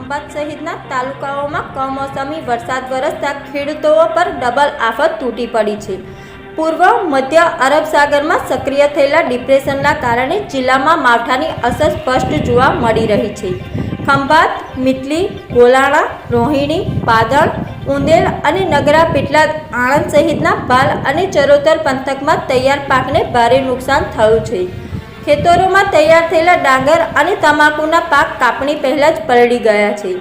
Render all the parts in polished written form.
ખંભાત સહિતના તાલુકાઓમાં કમોસમી વરસાદ વરસતા ખેડૂતો પર ડબલ આફત તૂટી પડી છે। પૂર્વ મધ્ય અરબ સાગરમાં સક્રિય થયેલા ડિપ્રેશનના કારણે જિલ્લામાં માવઠાની અસર સ્પષ્ટ જોવા મળી રહી છે। ખંભાત, મીટલી, ગોલાણા, રોહિણી, પાદણ, ઉંદેલ અને નગરા પેટલાદ, આણંદ સહિતના ભાલ અને ચરોતર પંથકમાં તૈયાર પાકને ભારે નુકસાન થયું છે। ખેતરોમાં તૈયાર થયેલા ડાંગર અને તમાકુના પાક કાપણી પહેલાં જ પલળી ગયા છે,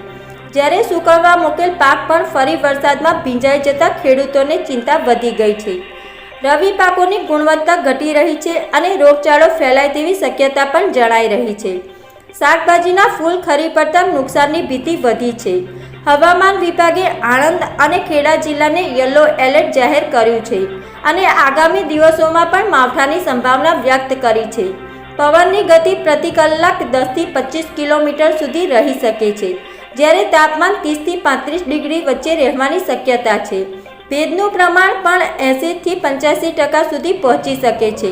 જ્યારે સૂકવવા મૂકેલ પાક પણ ફરી વરસાદમાં ભીંજાઈ જતા ખેડૂતોને ચિંતા વધી ગઈ છે। રવિ પાકોની ગુણવત્તા ઘટી રહી છે અને રોગચાળો ફેલાય તેવી શક્યતા પણ જણાઈ રહી છે। શાકભાજીના ફૂલ ખરી પડતા નુકસાનની ભીતિ વધી છે। હવામાન વિભાગે આણંદ અને ખેડા જિલ્લાને યલો એલર્ટ જાહેર કર્યું છે અને આગામી દિવસોમાં પણ માવઠાની સંભાવના વ્યક્ત કરી છે। પવનની ગતિ પ્રતિ કલાક 10 થી 25 કિલોમીટર સુધી રહી શકે છે, જ્યારે તાપમાન 30 થી 35 ડિગ્રી વચ્ચે રહેવાની શક્યતા છે। ભેજનું પ્રમાણ પણ 80 થી 85% સુધી પહોંચી શકે છે।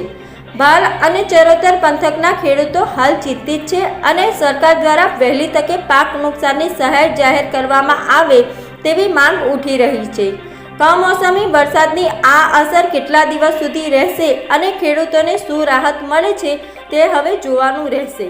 ભાલ અને ચરોતર પંથકના ખેડૂતો હાલ ચિંતિત છે અને સરકાર દ્વારા વહેલી તકે પાક નુકસાનની સહાય જાહેર કરવામાં આવે તેવી માંગ ઉઠી રહી છે। કમોસમી વરસાદની આ અસર કેટલા દિવસ સુધી રહેશે અને ખેડૂતોને શું રાહત મળે છે તે હવે જોવાનું રહેશે।